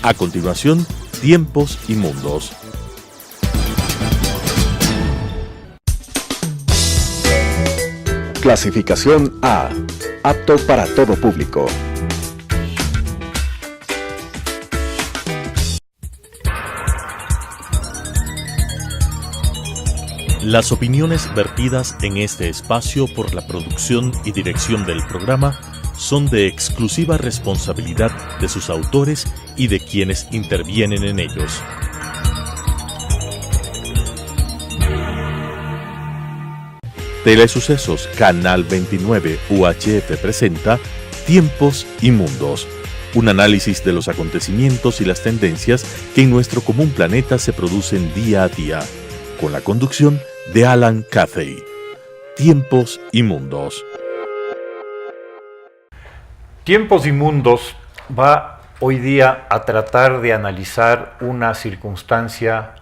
A continuación, Tiempos y Mundos. Clasificación A. Apto para todo público. Las opiniones vertidas en este espacio por la producción y dirección del programa son de exclusiva responsabilidad de sus autores y de quienes intervienen en ellos. Telesucesos Canal 29 UHF presenta Tiempos y Mundos, un análisis de los acontecimientos y las tendencias que en nuestro común planeta se producen día a día, con la conducción de Alan Cathay. Tiempos y Mundos. Tiempos y Mundos va hoy día a tratar de analizar una circunstancia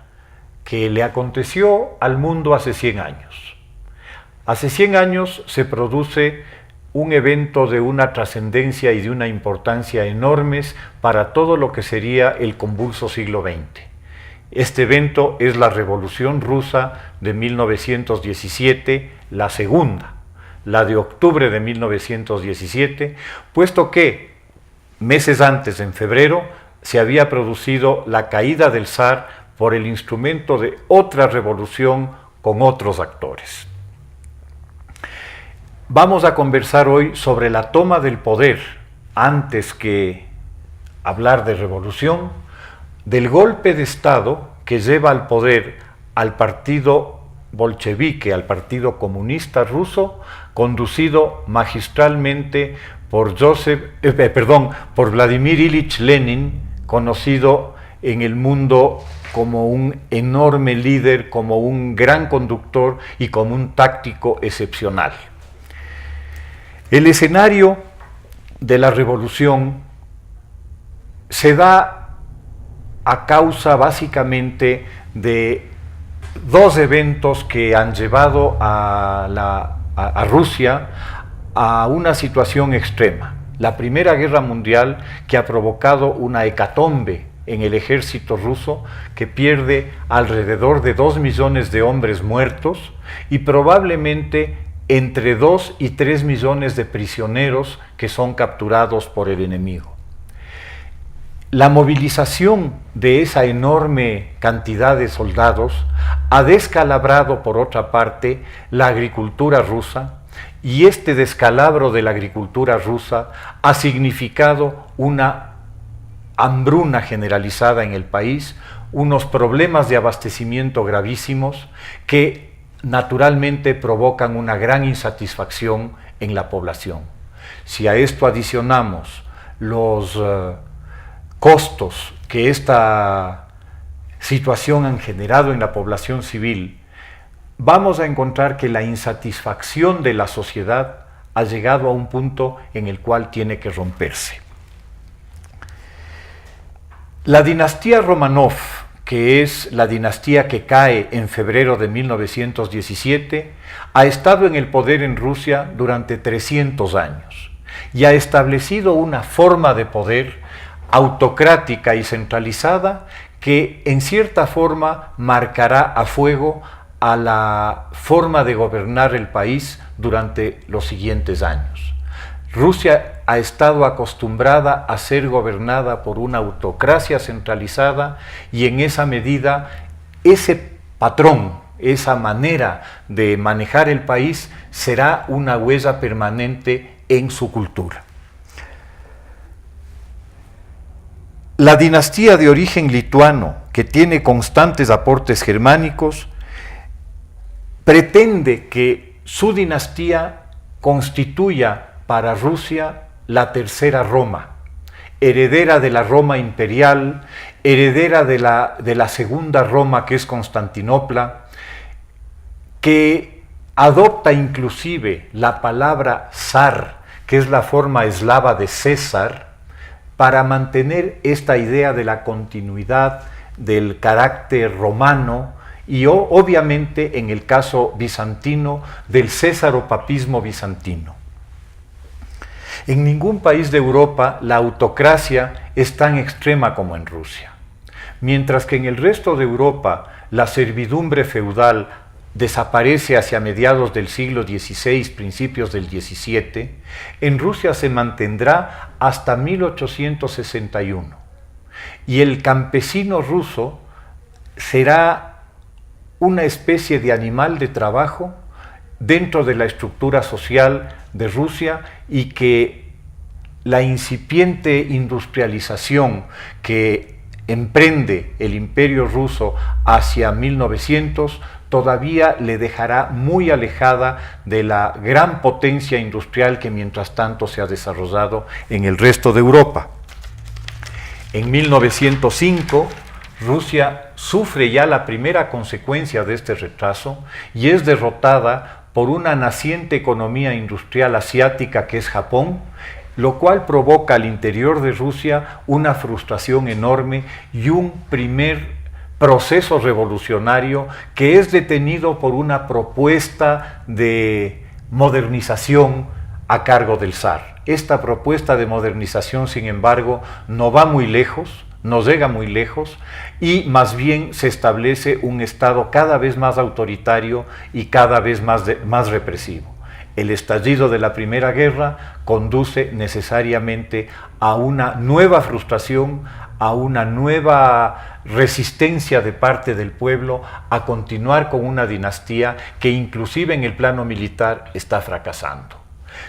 que le aconteció al mundo hace 100 años. Hace 100 años se produce un evento de una trascendencia y de una importancia enormes para todo lo que sería el convulso siglo XX. Este evento es la Revolución Rusa de 1917, la segunda, la de octubre de 1917, puesto que meses antes, en febrero, se había producido la caída del zar por el instrumento de otra revolución con otros actores. Vamos a conversar hoy sobre la toma del poder, antes que hablar de revolución, del golpe de Estado que lleva al poder al partido bolchevique, al Partido Comunista Ruso, conducido magistralmente por Vladimir Ilich Lenin, conocido en el mundo como un enorme líder, como un gran conductor y como un táctico excepcional. El escenario de la revolución se da a causa básicamente de dos eventos que han llevado a Rusia a una situación extrema. La Primera Guerra Mundial, que ha provocado una hecatombe en el ejército ruso, que pierde alrededor de 2 millones de hombres muertos y probablemente entre 2 y 3 millones de prisioneros que son capturados por el enemigo. La movilización de esa enorme cantidad de soldados ha descalabrado, por otra parte, la agricultura rusa, y este descalabro de la agricultura rusa ha significado una hambruna generalizada en el país, unos problemas de abastecimiento gravísimos que naturalmente provocan una gran insatisfacción en la población. Si a esto adicionamos los costos que esta situación han generado en la población civil, vamos a encontrar que la insatisfacción de la sociedad ha llegado a un punto en el cual tiene que romperse. La dinastía Romanov, que es la dinastía que cae en febrero de 1917, ha estado en el poder en Rusia durante 300 años y ha establecido una forma de poder autocrática y centralizada que en cierta forma marcará a fuego a la forma de gobernar el país durante los siguientes años. Rusia ha estado acostumbrada a ser gobernada por una autocracia centralizada y en esa medida ese patrón, esa manera de manejar el país será una huella permanente en su cultura. La dinastía de origen lituano, que tiene constantes aportes germánicos, pretende que su dinastía constituya para Rusia la tercera Roma, heredera de la Roma imperial, heredera de la segunda Roma, que es Constantinopla, que adopta inclusive la palabra zar, que es la forma eslava de César, para mantener esta idea de la continuidad del carácter romano y obviamente en el caso bizantino del césaropapismo bizantino. En ningún país de Europa la autocracia es tan extrema como en Rusia. Mientras que en el resto de Europa la servidumbre feudal desaparece hacia mediados del siglo XVI, principios del XVII, en Rusia se mantendrá hasta 1861. Y el campesino ruso será una especie de animal de trabajo dentro de la estructura social de Rusia, y que la incipiente industrialización que emprende el Imperio ruso hacia 1900 todavía le dejará muy alejada de la gran potencia industrial que mientras tanto se ha desarrollado en el resto de Europa. En 1905, Rusia sufre ya la primera consecuencia de este retraso y es derrotada por una naciente economía industrial asiática que es Japón, lo cual provoca al interior de Rusia una frustración enorme y un primer proceso revolucionario que es detenido por una propuesta de modernización a cargo del zar. Esta propuesta de modernización, sin embargo, no va muy lejos, no llega muy lejos, y más bien se establece un Estado cada vez más autoritario y cada vez más represivo. El estallido de la Primera Guerra conduce necesariamente a una nueva frustración, a una nueva resistencia de parte del pueblo a continuar con una dinastía que inclusive en el plano militar está fracasando.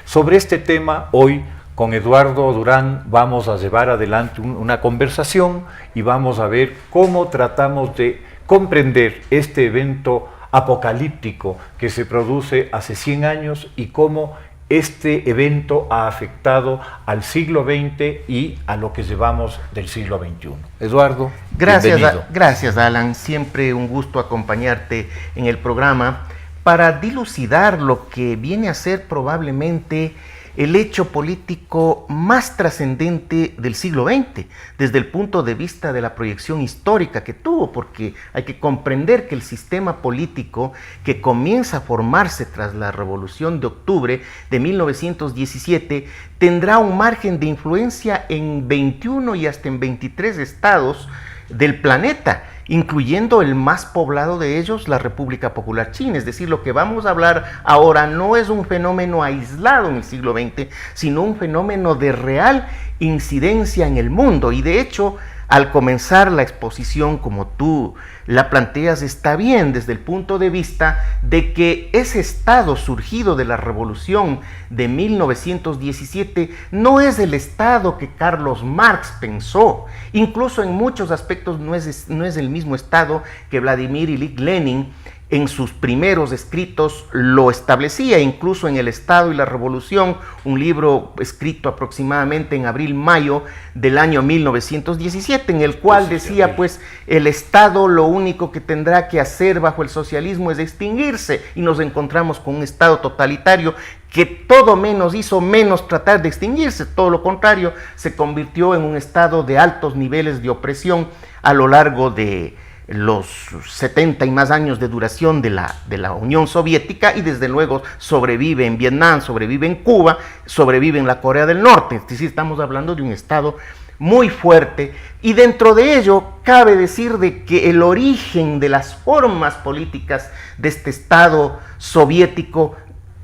Sobre este tema, hoy con Eduardo Durán vamos a llevar adelante una conversación y vamos a ver cómo tratamos de comprender este evento apocalíptico que se produce hace 100 años y cómo este evento ha afectado al siglo XX y a lo que llevamos del siglo XXI. Eduardo, bienvenido. Gracias, Alan. Siempre un gusto acompañarte en el programa para dilucidar lo que viene a ser probablemente el hecho político más trascendente del siglo XX, desde el punto de vista de la proyección histórica que tuvo, porque hay que comprender que el sistema político que comienza a formarse tras la Revolución de Octubre de 1917 tendrá un margen de influencia en 21 y hasta en 23 estados del planeta, incluyendo el más poblado de ellos, la República Popular China. Es decir, lo que vamos a hablar ahora no es un fenómeno aislado en el siglo XX, sino un fenómeno de real incidencia en el mundo. Y de hecho, al comenzar la exposición, como tú la planteas, está bien desde el punto de vista de que ese estado surgido de la revolución de 1917 no es el estado que Carlos Marx pensó. Incluso en muchos aspectos no es el mismo estado que Vladimir Ilich Lenin en sus primeros escritos lo establecía. Incluso en El Estado y la Revolución, un libro escrito aproximadamente en abril-mayo del año 1917, en el cual decía, pues, el Estado lo único que tendrá que hacer bajo el socialismo es extinguirse, y nos encontramos con un Estado totalitario que todo menos hizo menos tratar de extinguirse, todo lo contrario, se convirtió en un Estado de altos niveles de opresión a lo largo de los 70 y más años de duración de la Unión Soviética, y desde luego sobrevive en Vietnam, sobrevive en Cuba, sobrevive en la Corea del Norte. Es decir, estamos hablando de un estado muy fuerte, y dentro de ello cabe decir de que el origen de las formas políticas de este estado soviético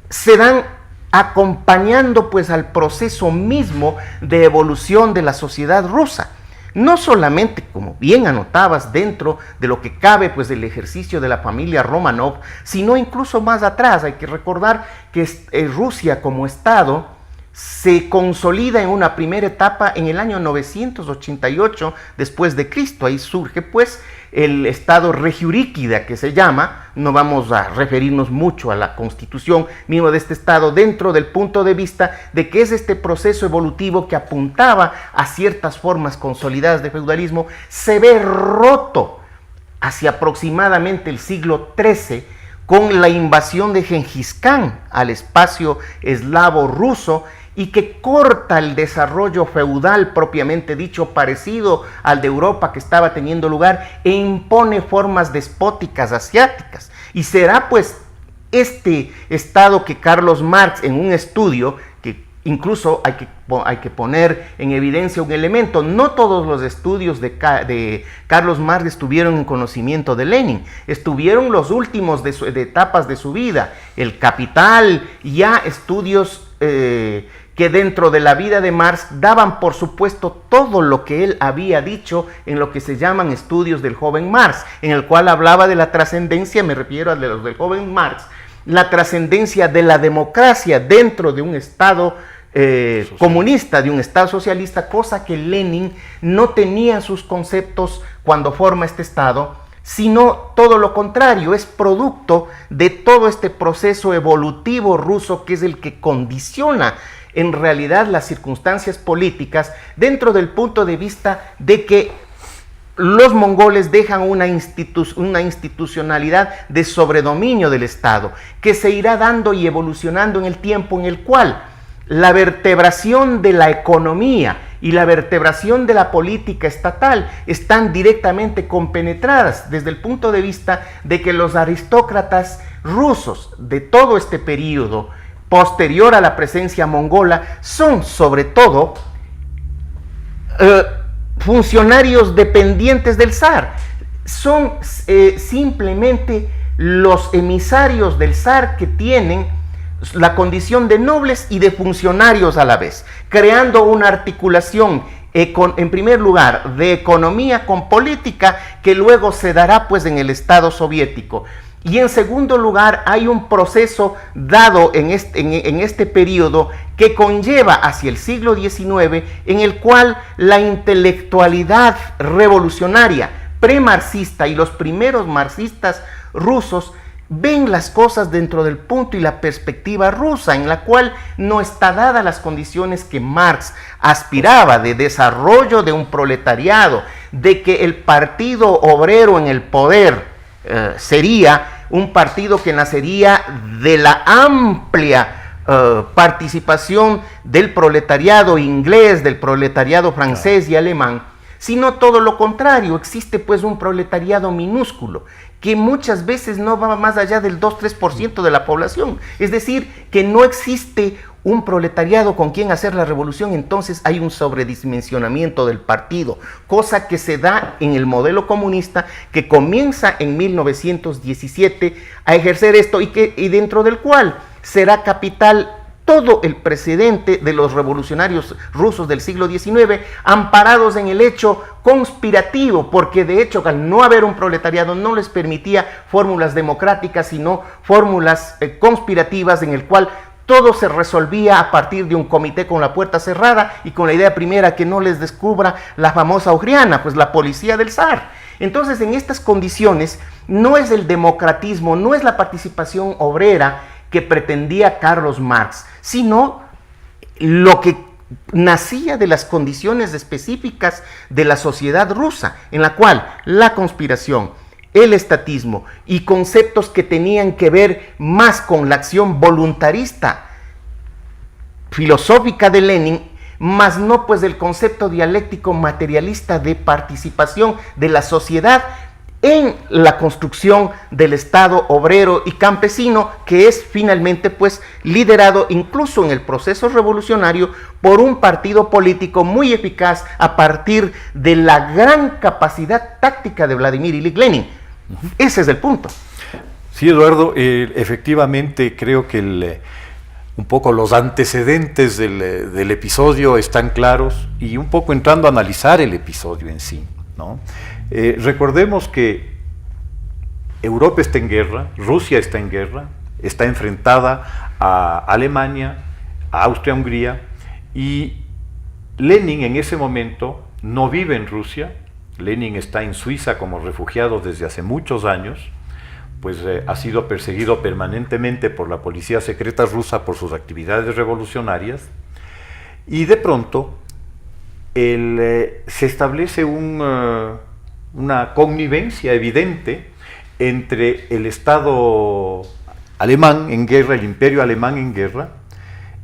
se dan acompañando pues al proceso mismo de evolución de la sociedad rusa. No solamente, como bien anotabas, dentro de lo que cabe pues del ejercicio de la familia Romanov, sino incluso más atrás. Hay que recordar que Rusia como Estado se consolida en una primera etapa en el año 988 después de Cristo. Ahí surge pues el Estado Regiuríquida, que se llama. No vamos a referirnos mucho a la constitución mismo de este Estado dentro del punto de vista de que es este proceso evolutivo que apuntaba a ciertas formas consolidadas de feudalismo, se ve roto hacia aproximadamente el siglo XIII con la invasión de Gengis Khan al espacio eslavo ruso, y que corta el desarrollo feudal propiamente dicho, parecido al de Europa que estaba teniendo lugar, e impone formas despóticas asiáticas. Y será pues este estado que Carlos Marx, en un estudio que Incluso hay que poner en evidencia un elemento: no todos los estudios de Carlos Marx estuvieron en conocimiento de Lenin, estuvieron los últimos de etapas de su vida, el Capital, ya estudios que dentro de la vida de Marx daban por supuesto todo lo que él había dicho en lo que se llaman estudios del joven Marx, en el cual hablaba de la trascendencia, me refiero a los del joven Marx, la trascendencia de la democracia dentro de un Estado comunista, de un Estado socialista, cosa que Lenin no tenía en sus conceptos cuando forma este Estado, sino todo lo contrario, es producto de todo este proceso evolutivo ruso que es el que condiciona en realidad las circunstancias políticas dentro del punto de vista de que los mongoles dejan una institucionalidad de sobredominio del Estado, que se irá dando y evolucionando en el tiempo, en el cual la vertebración de la economía y la vertebración de la política estatal están directamente compenetradas desde el punto de vista de que los aristócratas rusos de todo este periodo posterior a la presencia mongola son sobre todo funcionarios dependientes del zar, son simplemente los emisarios del zar que tienen la condición de nobles y de funcionarios a la vez, creando una articulación en primer lugar de economía con política que luego se dará pues en el Estado soviético. Y en segundo lugar hay un proceso dado en este periodo que conlleva hacia el siglo XIX, en el cual la intelectualidad revolucionaria premarxista y los primeros marxistas rusos ven las cosas dentro del punto y la perspectiva rusa, en la cual no está dada las condiciones que Marx aspiraba de desarrollo de un proletariado, de que el partido obrero en el poder sería un partido que nacería de la amplia participación del proletariado inglés, del proletariado francés y alemán, sino todo lo contrario. Existe pues un proletariado minúsculo que muchas veces no va más allá del 2-3% de la población, es decir, que no existe un proletariado con quien hacer la revolución. Entonces hay un sobredimensionamiento del partido, cosa que se da en el modelo comunista, que comienza en 1917 a ejercer esto y dentro del cual será capital todo el precedente de los revolucionarios rusos del siglo XIX, amparados en el hecho conspirativo, porque de hecho al no haber un proletariado no les permitía fórmulas democráticas, sino fórmulas conspirativas, en el cual todo se resolvía a partir de un comité con la puerta cerrada y con la idea primera que no les descubra la famosa Ugriana, pues la policía del zar. Entonces, en estas condiciones no es el democratismo, no es la participación obrera que pretendía Carlos Marx, sino lo que nacía de las condiciones específicas de la sociedad rusa, en la cual la conspiración, el estatismo y conceptos que tenían que ver más con la acción voluntarista filosófica de Lenin, más no pues del concepto dialéctico materialista de participación de la sociedad en la construcción del Estado obrero y campesino, que es finalmente pues liderado incluso en el proceso revolucionario por un partido político muy eficaz a partir de la gran capacidad táctica de Vladimir Ilich Lenin. Ese es el punto. Sí, Eduardo, efectivamente creo que un poco los antecedentes del episodio están claros, y un poco entrando a analizar el episodio en sí, ¿no? Recordemos que Europa está en guerra, Rusia está en guerra, está enfrentada a Alemania, a Austria-Hungría, y Lenin en ese momento no vive en Rusia. Lenin está en Suiza como refugiado desde hace muchos años, pues ha sido perseguido permanentemente por la policía secreta rusa por sus actividades revolucionarias, y de pronto se establece una connivencia evidente entre el Estado alemán en guerra, el Imperio alemán en guerra,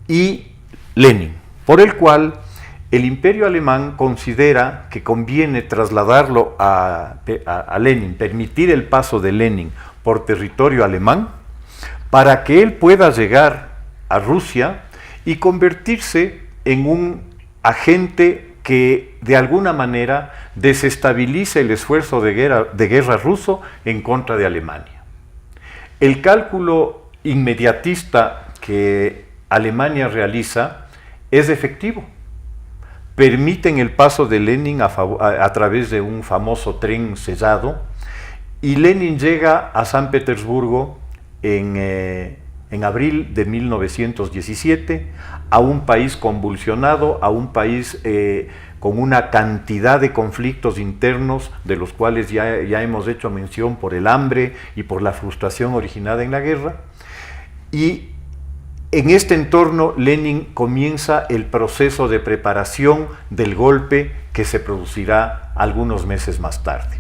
y Lenin, por el cual el Imperio alemán considera que conviene trasladarlo a Lenin, permitir el paso de Lenin por territorio alemán, para que él pueda llegar a Rusia y convertirse en un agente que de alguna manera desestabilice el esfuerzo de guerra ruso en contra de Alemania. El cálculo inmediatista que Alemania realiza es efectivo. Permiten el paso de Lenin a través de un famoso tren sellado, y Lenin llega a San Petersburgo en abril de 1917, a un país convulsionado, a un país con una cantidad de conflictos internos, de los cuales ya hemos hecho mención, por el hambre y por la frustración originada en la guerra. Y en este entorno Lenin comienza el proceso de preparación del golpe que se producirá algunos meses más tarde.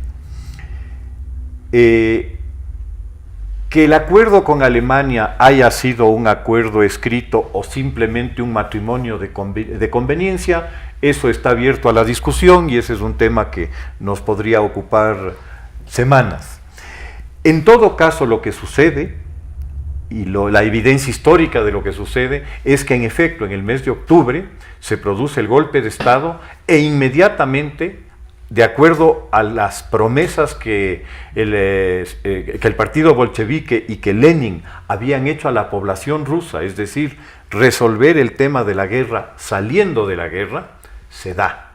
Que el acuerdo con Alemania haya sido un acuerdo escrito o simplemente un matrimonio de conveniencia, eso está abierto a la discusión, y ese es un tema que nos podría ocupar semanas. En todo caso, lo que sucede, y la evidencia histórica de lo que sucede, es que en efecto en el mes de octubre se produce el golpe de Estado, e inmediatamente, de acuerdo a las promesas que el partido bolchevique y que Lenin habían hecho a la población rusa, es decir, resolver el tema de la guerra saliendo de la guerra, se da.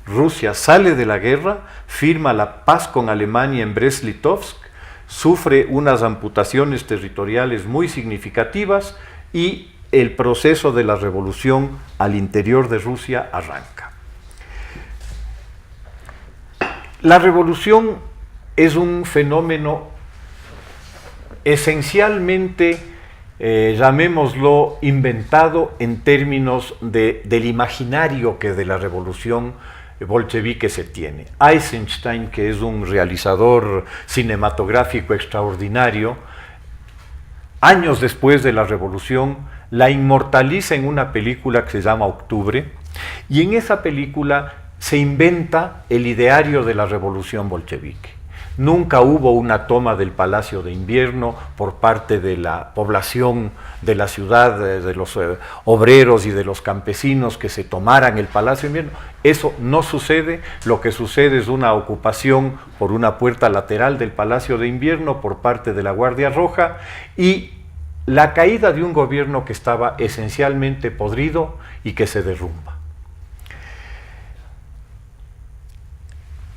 Rusia sale de la guerra, firma la paz con Alemania en Brest-Litovsk, sufre unas amputaciones territoriales muy significativas, y el proceso de la revolución al interior de Rusia arranca. La revolución es un fenómeno esencialmente, llamémoslo, inventado en términos del imaginario que de la revolución bolchevique se tiene. Eisenstein, que es un realizador cinematográfico extraordinario, años después de la revolución, la inmortaliza en una película que se llama Octubre, y en esa película se inventa el ideario de la revolución bolchevique. Nunca hubo una toma del Palacio de Invierno por parte de la población de la ciudad, de los obreros y de los campesinos, que se tomaran el Palacio de Invierno. Eso no sucede. Lo que sucede es una ocupación por una puerta lateral del Palacio de Invierno por parte de la Guardia Roja, y la caída de un gobierno que estaba esencialmente podrido y que se derrumba.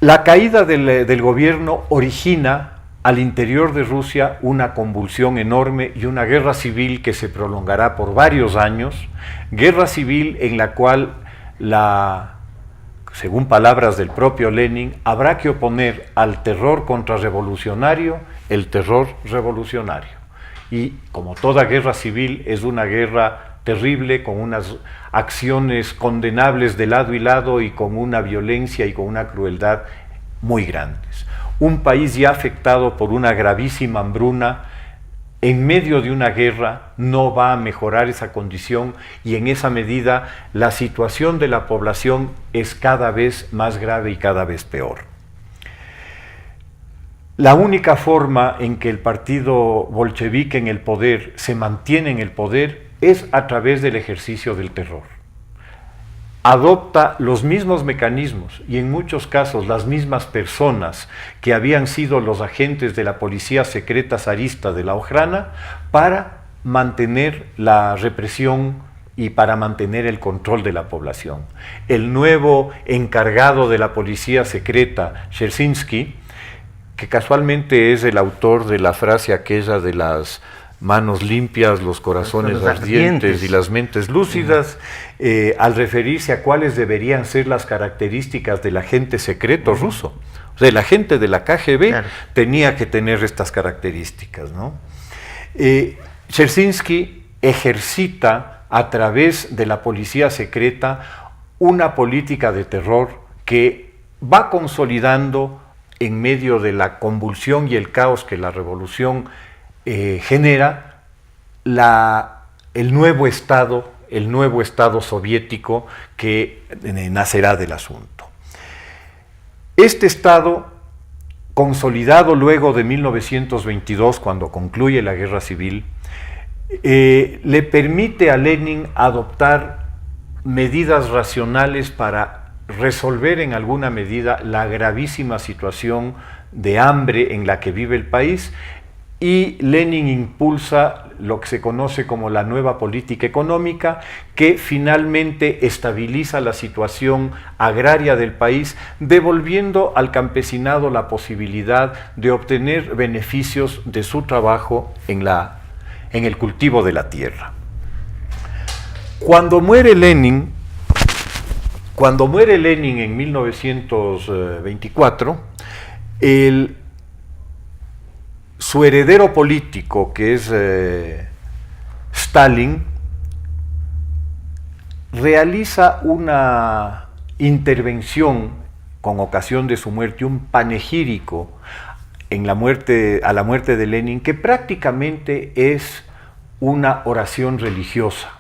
La caída del gobierno origina al interior de Rusia una convulsión enorme y una guerra civil que se prolongará por varios años, guerra civil en la cual, según palabras del propio Lenin, habrá que oponer al terror contrarrevolucionario el terror revolucionario. Y como toda guerra civil, es una guerra terrible, con unas acciones condenables de lado y lado, y con una violencia y con una crueldad muy grandes. Un país ya afectado por una gravísima hambruna, en medio de una guerra, no va a mejorar esa condición, y en esa medida la situación de la población es cada vez más grave y cada vez peor. La única forma en que el partido bolchevique en el poder se mantiene en el poder es a través del ejercicio del terror. Adopta los mismos mecanismos y en muchos casos las mismas personas que habían sido los agentes de la policía secreta zarista de la Ojrana para mantener la represión y para mantener el control de la población. El nuevo encargado de la policía secreta, Dzerzhinsky, que casualmente es el autor de la frase aquella de las manos limpias, los corazones ardientes y las mentes lúcidas, al referirse a cuáles deberían ser las características del agente secreto ruso. O sea, el agente de la KGB tenía que tener estas características, ¿no? Dzerzhinsky ejercita a través de la policía secreta una política de terror que va consolidando, en medio de la convulsión y el caos que la revolución genera, el nuevo Estado soviético que nacerá del asunto. Este Estado, consolidado luego de 1922, cuando concluye la guerra civil, le permite a Lenin adoptar medidas racionales para resolver en alguna medida la gravísima situación de hambre en la que vive el país, y Lenin impulsa lo que se conoce como la nueva política económica, que finalmente estabiliza la situación agraria del país, devolviendo al campesinado la posibilidad de obtener beneficios de su trabajo en el cultivo de la tierra. Cuando muere Lenin en 1924, su heredero político, que es Stalin, realiza una intervención con ocasión de su muerte, un panegírico a la muerte de Lenin, que prácticamente es una oración religiosa.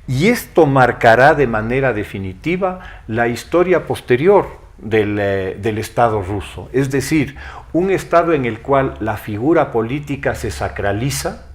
Y esto marcará de manera definitiva la historia posterior del Estado ruso. Es decir, un Estado en el cual la figura política se sacraliza,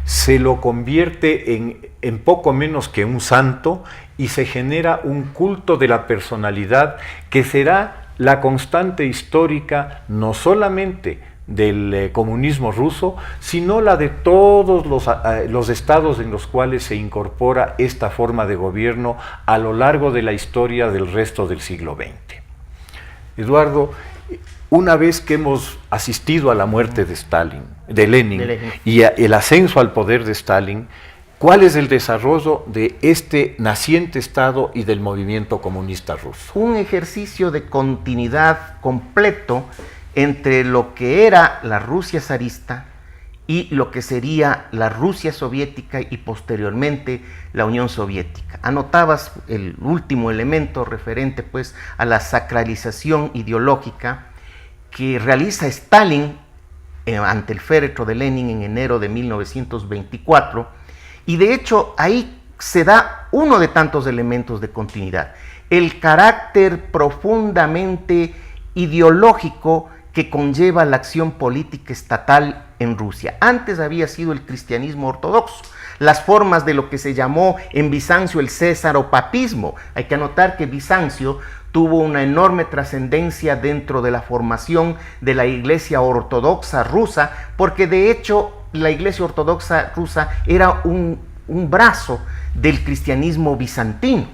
se lo convierte en poco menos que un santo, y se genera un culto de la personalidad que será la constante histórica no solamente del comunismo ruso, sino la de todos los estados en los cuales se incorpora esta forma de gobierno a lo largo de la historia del resto del siglo XX. Eduardo, una vez que hemos asistido a la muerte de Lenin y el ascenso al poder de Stalin, ¿cuál es el desarrollo de este naciente Estado y del movimiento comunista ruso? Un ejercicio de continuidad completo entre lo que era la Rusia zarista y lo que sería la Rusia soviética y posteriormente la Unión Soviética. Anotabas el último elemento referente pues a la sacralización ideológica que realiza Stalin ante el féretro de Lenin en enero de 1924, y de hecho ahí se da uno de tantos elementos de continuidad, el carácter profundamente ideológico que conlleva la acción política estatal en Rusia. Antes había sido el cristianismo ortodoxo, las formas de lo que se llamó en Bizancio el césaropapismo. Hay que anotar que Bizancio tuvo una enorme trascendencia dentro de la formación de la Iglesia Ortodoxa rusa, porque de hecho la Iglesia Ortodoxa rusa era un brazo del cristianismo bizantino,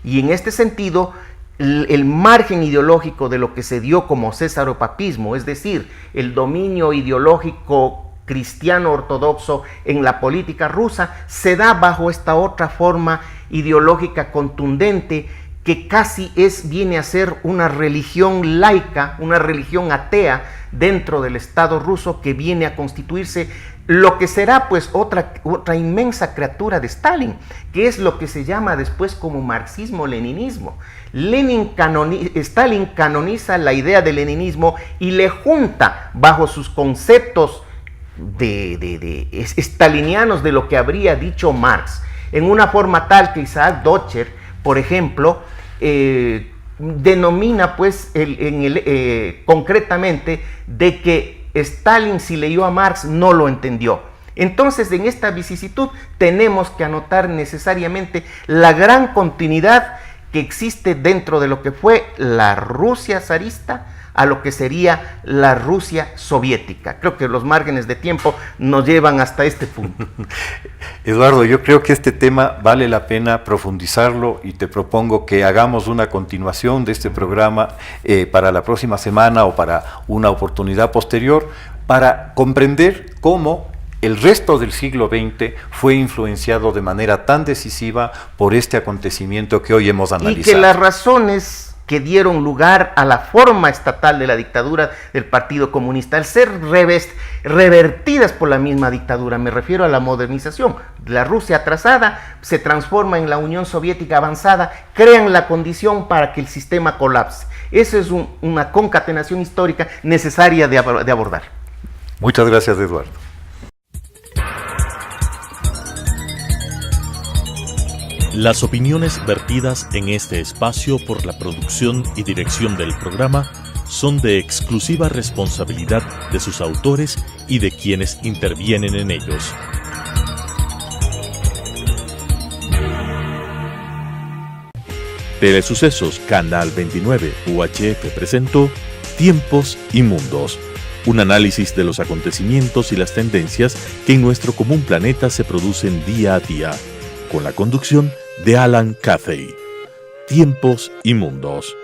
y en este sentido el margen ideológico de lo que se dio como césaropapismo, es decir, el dominio ideológico cristiano ortodoxo en la política rusa, se da bajo esta otra forma ideológica contundente que casi viene a ser una religión laica, una religión atea dentro del Estado ruso, que viene a constituirse lo que será pues otra inmensa criatura de Stalin, que es lo que se llama después como marxismo-leninismo. Stalin canoniza la idea del leninismo y le junta bajo sus conceptos stalinianos de lo que habría dicho Marx, en una forma tal que Isaac Dotcher, por ejemplo, denomina pues concretamente de que Stalin, si leyó a Marx, no lo entendió. Entonces, en esta vicisitud tenemos que anotar necesariamente la gran continuidad que existe dentro de lo que fue la Rusia zarista a lo que sería la Rusia soviética. Creo que los márgenes de tiempo nos llevan hasta este punto. Eduardo, yo creo que este tema vale la pena profundizarlo, y te propongo que hagamos una continuación de este programa para la próxima semana o para una oportunidad posterior, para comprender cómo el resto del siglo XX fue influenciado de manera tan decisiva por este acontecimiento que hoy hemos analizado. Y que las razones que dieron lugar a la forma estatal de la dictadura del Partido Comunista, al ser revertidas por la misma dictadura, me refiero a la modernización, la Rusia atrasada se transforma en la Unión Soviética avanzada, crean la condición para que el sistema colapse. Esa es una concatenación histórica necesaria de abordar. Muchas gracias, Eduardo. Las opiniones vertidas en este espacio por la producción y dirección del programa son de exclusiva responsabilidad de sus autores y de quienes intervienen en ellos. Telesucesos Canal 29 UHF presentó Tiempos y Mundos, un análisis de los acontecimientos y las tendencias que en nuestro común planeta se producen día a día, con la conducción de Alan Cathay. Tiempos y Mundos.